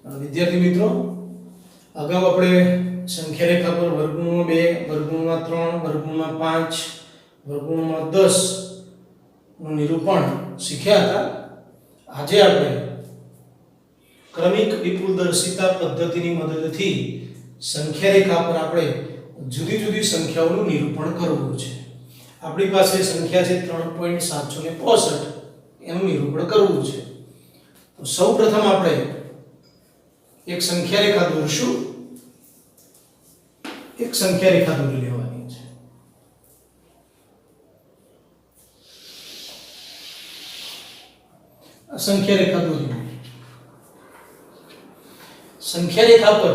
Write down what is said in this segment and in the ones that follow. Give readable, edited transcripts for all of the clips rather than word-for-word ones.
વિદ્યાર્થી મિત્રો, અગાઉ આપણે સંખ્યા રેખા પર વર્ગમૂળમાં 2, વર્ગમૂળમાં 3, વર્ગમૂળમાં 5, વર્ગમૂળમાં 10 નું નિરૂપણ શીખ્યા હતા. આજે આપણે ક્રમિક વિપુલદર્શિતા પદ્ધતિની મદદથી સંખ્યા રેખા પર આપણે જુદી જુદી સંખ્યાઓનું નિરૂપણ કરવું છે. આપણી પાસે સંખ્યા છે 3.765, એનું નિરૂપણ કરવું છે. તો સૌપ્રથમ આપણે એક સંખ્યા રેખા દોરશું. એક સંખ્યા રેખા દોરી લેવાની છે. આ સંખ્યા રેખા દોરી. સંખ્યા રેખા પર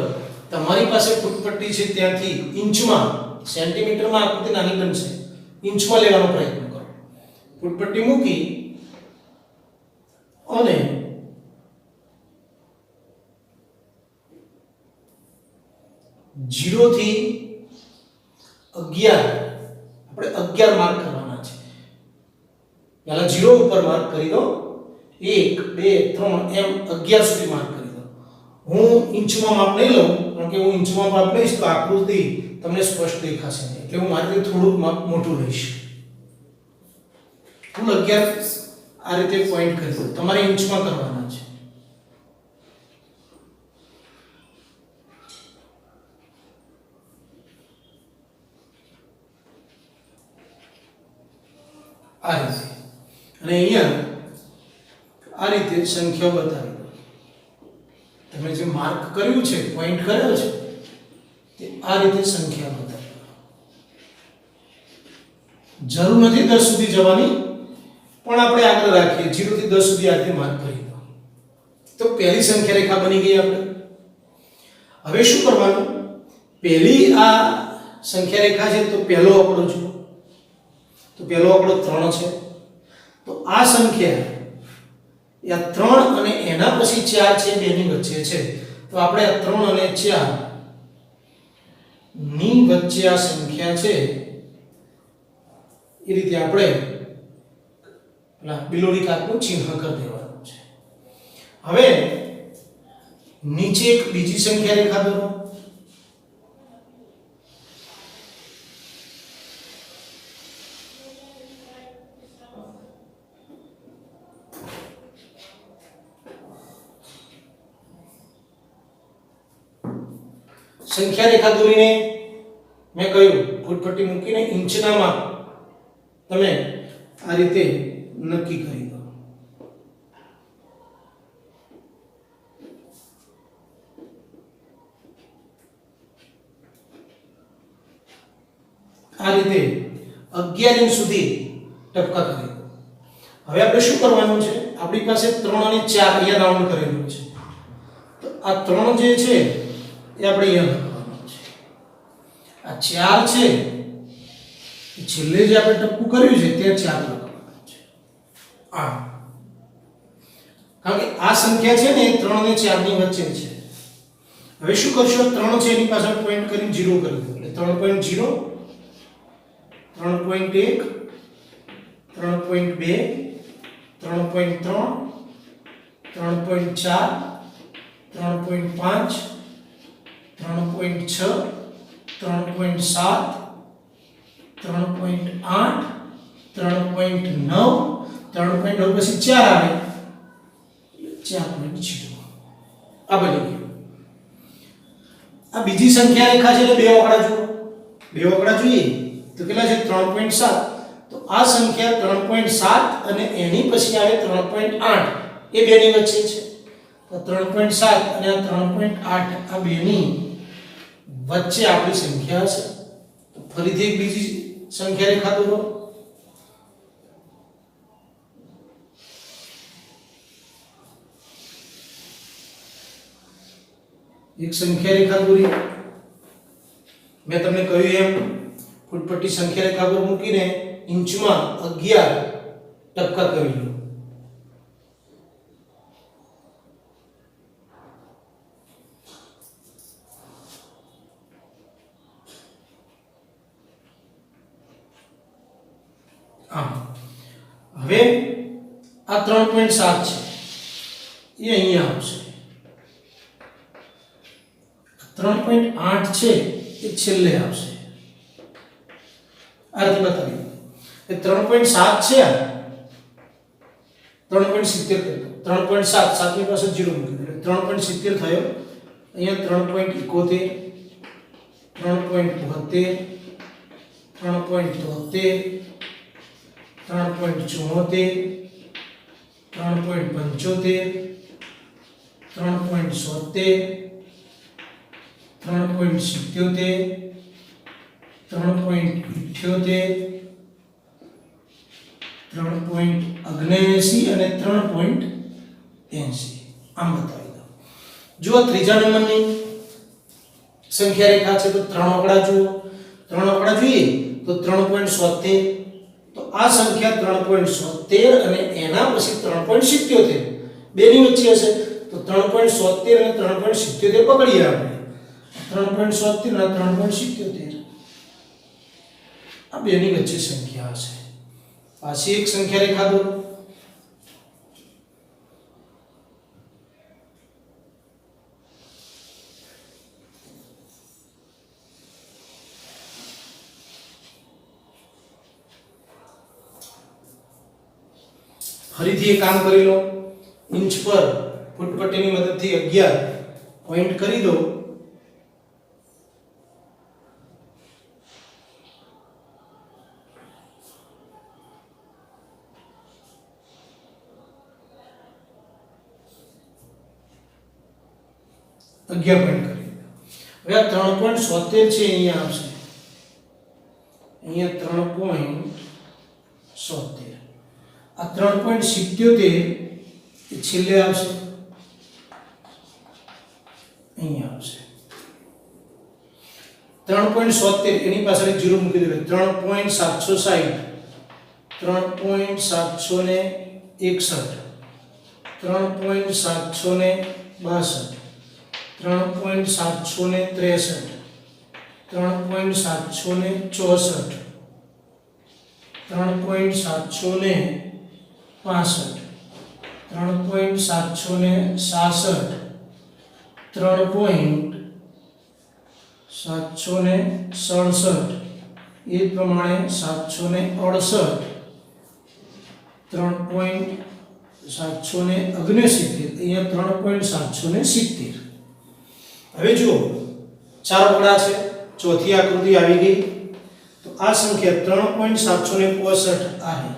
તમારી પાસે ફૂટપટ્ટી છે, ત્યાંથી ઇંચમાં, સેન્ટીમીટરમાં આકૃતિ નાની બનશે, ઇંચમાં લેવાનો પ્રયત્ન કરો. ફૂટપટ્ટી મૂકી અને 0 થી 11 આપણે 11 માર્ક કરવાના છે. પહેલા 0 ઉપર માર્ક કરી દો, 1 2 3 એમ 11 સુધી માર્ક કરી દો. હું ઇંચમાં માપ નહીં લઉં, કારણ કે હું ઇંચમાં માપ લઈશ તો આકૃતિ તમને સ્પષ્ટ દેખાશે નહીં, એટલે હું મારી રીતે થોડુંક માપ મોટું લઈશ. કુલ 11 આ રીતે પોઈન્ટ કરી દો. તમારે ઇંચમાં કરવાના છે. આ રીતે અને અહીંયા આ રીતે સંખ્યાઓ બતાવી દો. તમે જે માર્ક કર્યું છે, પોઈન્ટ કર્યો છે, તે આ રીતે સંખ્યા બતાવી દો. જરૂર નથી 10 સુધી જવાની, પણ આપણે આગળ રાખીએ 0 થી 10 સુધી આ રીતે માર્ક કરી દો. તો પહેલી સંખ્યા રેખા બની ગઈ આપણે. હવે શું કરવાનું? પહેલી આ સંખ્યા રેખા છે, તો પહેલો આંકડો જુઓ. તો પહેલો આંકડો 3 છે. તો આ સંખ્યા આ 3 અને એના પછી 4 છે, બેની વચ્ચે છે. તો આપણે આ 3 અને 4 ની વચ્ચે આ સંખ્યા છે, એ રીતે આપણે બિલોડી કાટનું ચિહ્ન કરી દેવાનું છે. હવે નીચે એક બીજી સંખ્યા રેખા દોરો. સંખ્યા રેખા દોરીને મેં કહ્યું ફૂટપટ્ટી મૂકીને ઇંચના માપ તમે આ રીતે નક્કી કરી દો. આ રીતે 11 ઇંચ સુધી ટપકા કરી દો. હવે આપણે શું કરવાનું છે? આપણી પાસે 3 અને 4 અહીંયા રાઉન્ડ કરેલું છે. તો આ 3 જે છે એ આપણે અહીંયા લખવાનું છે. આ 4 છે, છેલ્લે જે આપણે ટપકું કર્યું છે તે 4 લખવાનું છે. કારણ કે આ સંખ્યા છે ને એ 3 અને 4 ની વચ્ચે છે. હવે શું કરશો? 3 છે એની પાછળ પોઈન્ટ કરીને 0 કરી દો. એટલે 3.0, 3.1, 3.2, 3.3, 3.4, 3.5, 3.6, 3.7, 3.8, 3.9, 3.9 પછી 4 આવે, 4.0. આ બની ગયું. આ બીજી સંખ્યા રેખા છે, એટલે બે આંકડા જુઓ. બે આંકડા જોઈએ તો કેટલા છે? 3.7. તો આ સંખ્યા 3.7 અને એની પછી આવે 3.8, એ બેની વચ્ચે છે. તો 3.7 અને આ 3.8 આ બેની વચ્ચે આપણી સંખ્યા છે. તો ફરીથી એક બીજી સંખ્યા રેખા દોરો. એક સંખ્યા રેખા દોરી. મેં તમને કહ્યું એમ ફૂટપટ્ટી સંખ્યા રેખા પર મૂકીને ઇંચમાં 11 ટપકા કરી લો. હવે આ 3.7 છે, એ અહીંયા આવશે. 3.8 છે એ છેલ્લે આવશે આ રીતે બતાવી એ 3.7 છે 3.70 કરી દો 3.7 સાતની પાસે 0 મૂકી દો 3.70 થયો અહીંયા 3.71 3.72 3.73 3.74 3.75 3.70 3.77 3.78 3.79 અને 3.80 આમ બતાવી દો જો ત્રીજા નંબરની સંખ્યા રેખા છે તો ત્રણ આંકડા જુઓ ત્રણ આંકડા જોઈએ તો 3.77 તો આ સંખ્યા 3.77 અને એના પછી 3.77 બેની વચ્ચે હશે તો 3.77 અને 3.77 પકડીએ આપણે 3.77 અને 3.77 આ બેની વચ્ચે સંખ્યા હશે પાછી એક સંખ્યા રેખા દોરો ફરીથી એક કામ કરી લો ઇંચ પર ફૂટપટ્ટીની મદદથી 11 પોઈન્ટ કરી દો અગિયાર પોઈન્ટ કરી હવે આ 3.77 છે અહીંયા આવશે અહીંયા 3.77 આ 3.77 એ છેલ્લે આવશે અહીંયા આવશે 3.77 એની પાછળ 0 મૂકી દેજો 3.760 3.761 3.762 3.763 3.764 3.765 3.767 3.767 એ જ પ્રમાણે 768 3.769 અહીંયા 3.770 હવે જુઓ ચાર આંકડા છે ચોથી આકૃતિ આવી ગઈ તો આ સંખ્યા 3.765 आहे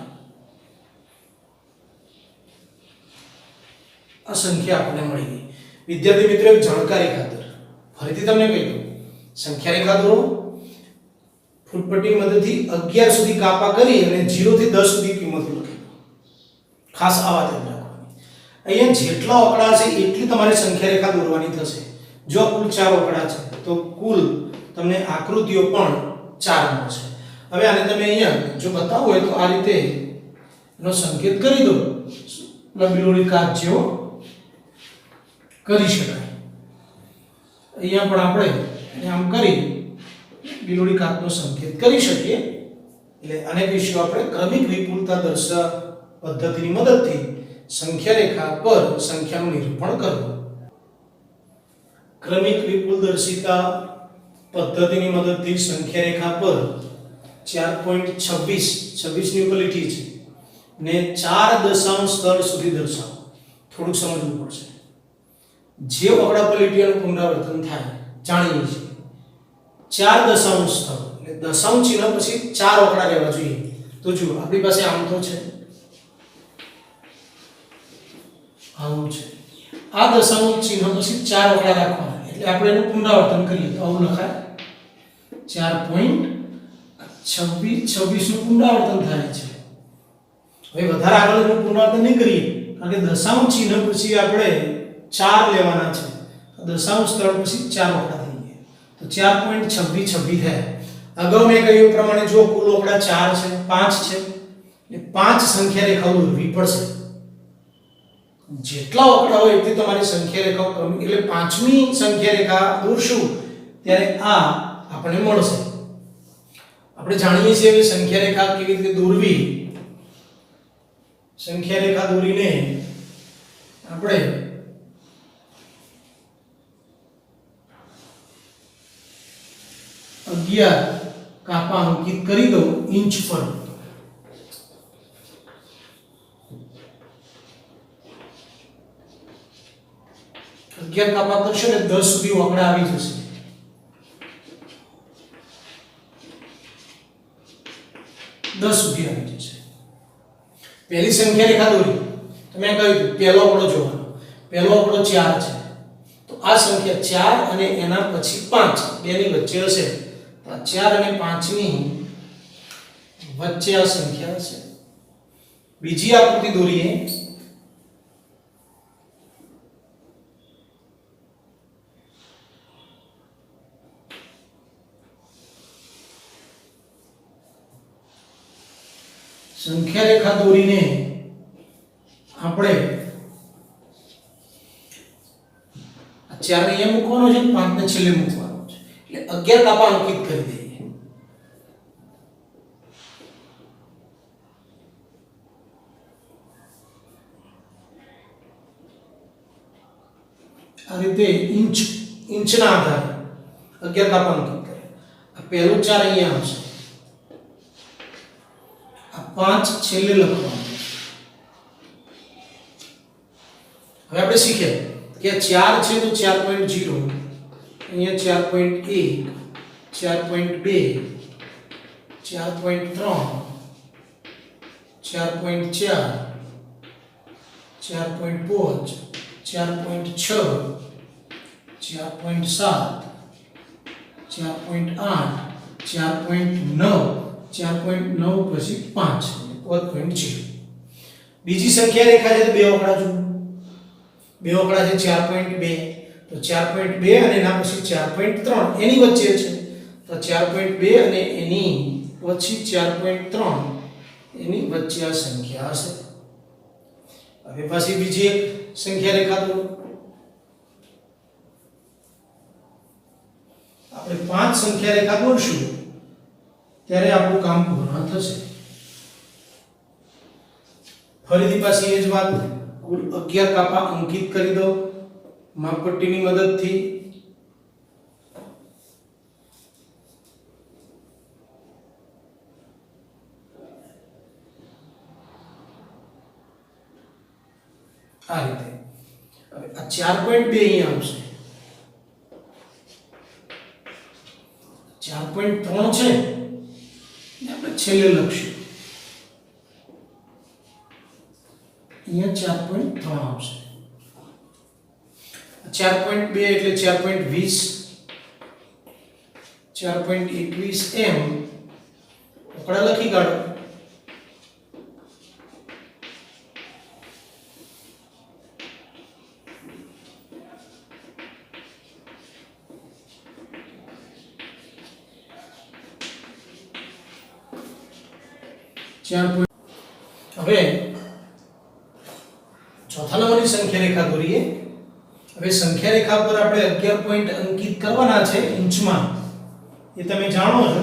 આ સંખ્યા આપણને મળી ગઈ વિદ્યાર્થી મિત્રો એક જાણકારી ખાતર ફરીથી તમને કહી દઉં સંખ્યા રેખા દોરો ફૂટપટ્ટી મદદથી 11 સુધી કાપા કરી અને 0 થી 10 સુધી કિંમત લખી ખાસ આ વાત યાદ રાખવાની અહીંયા જેટલા આંકડા છે એટલી તમારે સંખ્યા રેખા દોરવાની થશે જો કુલ 4 આંકડા છે તો કુલ તમને આકૃતિઓ પણ 4 મળશે હવે આને તમે અહીંયા જો બતાવો હોય તો આ રીતે એનો સંકેત કરી દો લંબી કાચ જેવો કરી શકાય અહીંયા પણ આપણે આમ કરી બિલોડી કાચનો સંકેત કરી શકીએ એટલે આને કહીશું આપણે ક્રમિક વિપુલતા દર્શા પદ્ધતિની મદદથી સંખ્યા રેખા પર સંખ્યાનું નિરૂપણ કરવું ક્રમિક વિપુલદર્શિતા પદ્ધતિની મદદથી સંખ્યા રેખા પર 4.26 ની ઉપર લીટી છે ને 4 દશાંશ સ્થળ સુધી દર્શાવો થોડુંક સમજવું પડશે જે આંકડા પર લીટીનું પુનરાવર્તન થાય જાણીએ છીએ 4 દશાંશ સ્થળ એટલે દશાંશ ચિહ્ન પછી 4 આંકડા રહેવા જોઈએ તો જુઓ આપણી પાસે આમ તો છે આવું છે આ દશાંશ ચિહ્ન પછી 4 આંકડા રાખવાના એટલે આપણે એનું પુનરાવર્તન કરીએ તો આવું લખાય 4.26 નું પુનરાવર્તન થાય છે હવે વધારે આગળ એનું પુનરાવર્તન નહીં કરીએ કારણ કે દશાંશ ચિહ્ન પછી આપણે 4 લેવાના છે દશાંશ સ્થળ પછી 4 આંકડા થઈ ગયા તો 4.26 થયા અગાઉ મેં કહ્યું પ્રમાણે જો કુલ આંકડા 4 છે 5 છે એટલે 5 સંખ્યા રેખાઓ દોરવી પડશે જેટલા આંકડા હોય એટલી તમારી સંખ્યા રેખાઓ ક્રમિક એટલે પાંચમી સંખ્યા રેખા દોરશું ત્યારે આ આપણને મળશે આપણે જાણીએ છીએ કે સંખ્યા રેખા કેવી રીતે દોરવી સંખ્યા રેખા દોરીને આપણે 11 કાપા અંકિત કરી દો ઇંચ પર. 11 કાપા કરશો ને 10 સુધી આંકડા આવી જશે. 10 સુધી આવી જશે. પહેલી સંખ્યા રેખા દોરી. તમે કહ્યું પહેલો આંકડો જોવાનો. પહેલો આંકડો 4 છે. તો આ સંખ્યા 4 અને એના પછી 5 બેની વચ્ચે હશે. તો 4 અને 5 ની વચ્ચે આ સંખ્યા હશે. બીજી આકૃતિ દોરીએ. સંખ્યા રેખા દોરીને આપણે આ 4 ને અહીંયા મૂકવાનો છે, 5 ને છેલ્લે મૂકવાનો છે. એટલે 11 કાપા અંકિત કરી દઈએ. આ રીતે ઇંચના આધારે 11 કાપા અંકિત કરે. આ પહેલું 4 અહીંયા આવશે. 5 છેલ્લે લખવાનું. હવે આપણે શીખ્યા કે 4 છે તો 4.0, અહીંયા 4.1, 4.2, 4.3, 4.4, 4.5, 4.6, 4.7, 4.8, 4.9, 4.9 પછી 5 5.0. બીજી સંખ્યા રેખા છે તો બે આંકડા જુઓ. બે આંકડા છે 4.2, તો 4.2 અને એના પછી 4.3 એની વચ્ચે છે. તો 4.2 અને એની પછી 4.3 એની વચ્ચે આ સંખ્યા હશે. હવે પાછી બીજી એક સંખ્યા રેખા દોરો. આપણે 5 સંખ્યા રેખા દોરશું ત્યારે આપણું કામ પૂર્ણ થશે. ફરીથી પાછી એ જ વાત, કુલ 11 કાપા અંકિત કરી દો માપપટ્ટીની મદદથી. આ રીતે. હવે આ 4.2 અહીંયા આવશે. 4.3 છે આપણે છેલ્લે લખશું. અહીંયા 4.3 આવશે. 4.2 એટલે 4.20, 4.21 એમ આંકડા લખી કાઢો. હવે ચોથા નંબરની સંખ્યા રેખા દોરીએ. હવે સંખ્યા રેખા પર આપણે 11 પોઈન્ટ અંકિત કરવાના છે ઇંચમાં, એ તમે જાણો છો.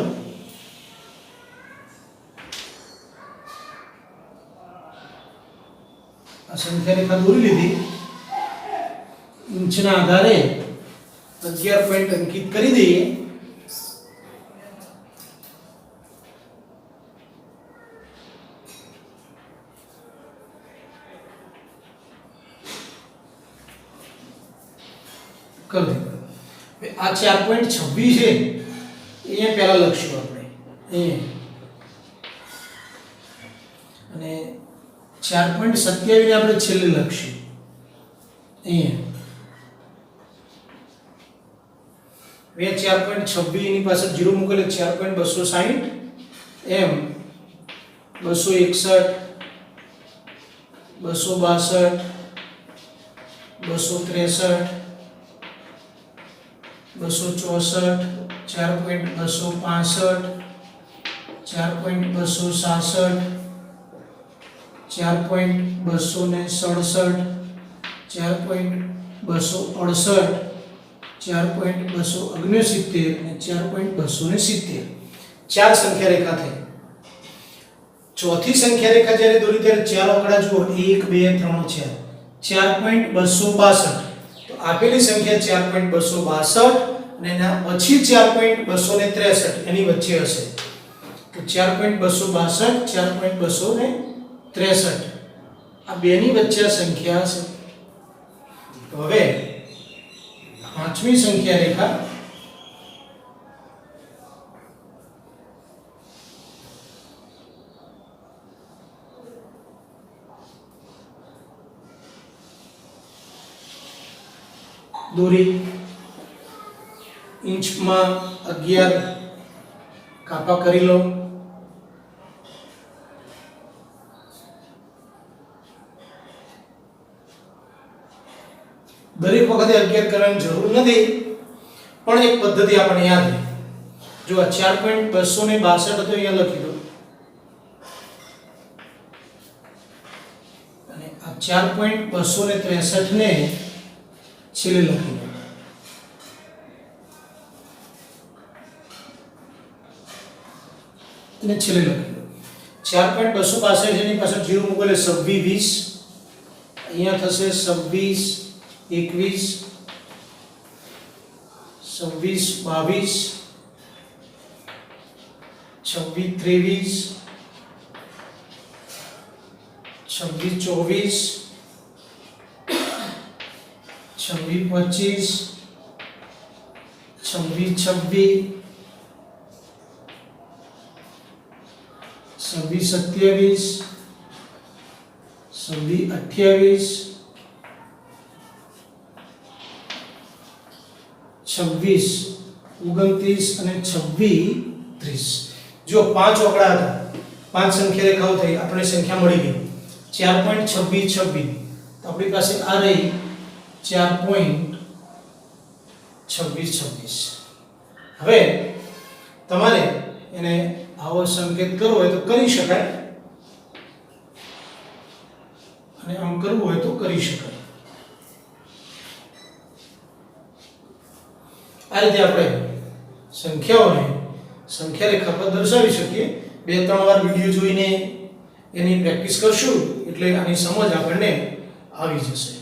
આ સંખ્યા રેખા દોરી લીધી. ઇંચના આધારે 11 પોઈન્ટ અંકિત કરી દઈએ. कर दे. आ 4.26 है, ये पहला लक्ष्य આપણે અને 4.27 ને આપણે છેલ્લે લખશું અહીંયા. હવે 4.26 ની પાછળ 0 મૂકેલે 4.260 એમ 261, 262, 263, 264, 4.265, 4.267, 4.267, 4.268, 4.269 અને 4.270 ચાર સંખ્યા રેખા થઈ. ચોથી સંખ્યા રેખા જ્યારે દોરી ત્યારે ચાર આંકડા જુઓ 1 2 3 4. 4.262 તો આપેલી સંખ્યા 4.262 અને એના પછી 4.263 એની વચ્ચે હશે તો 4.262 4.263 આ બેની વચ્ચે આ સંખ્યા હશે તો હવે પાંચમી સંખ્યા રેખા દોરી ઇંચમાં 11 કાપા કરી લો દરેક વખતે 11 કરવાની જરૂર નથી પણ એક પદ્ધતિ આપણને યાદ રહે જો આ 4.262 હતો અહીંયા લખી દો અને આ 4.263 ને છેલ્લે લખી દો અને છેલ્લે લખી દો 4.262 જેની પાછળ 0 મૂકો એટલે 26 અહીંયા થશે 26 21 26 22 26 23 26 24 26 25 26 27 26 28 26 29 અને 26 30 જો પાંચ આંકડા હતા પાંચ સંખ્યા રેખાઓ થઈ આપણે સંખ્યા મળી ગઈ 4.26 તો આપણી પાસે આ રહી 4.26 હવે તમારે એને આવો સંકેત કરવો હોય તો કરી શકાય અને આમ કરવું હોય તો કરી શકાય આ રીતે આપણે સંખ્યાઓને સંખ્યા રેખા પર દર્શાવી શકીએ બે ત્રણ વાર વિડિયો જોઈને એની પ્રેક્ટિસ કરશું એટલે આની સમજ આપણને આવી જશે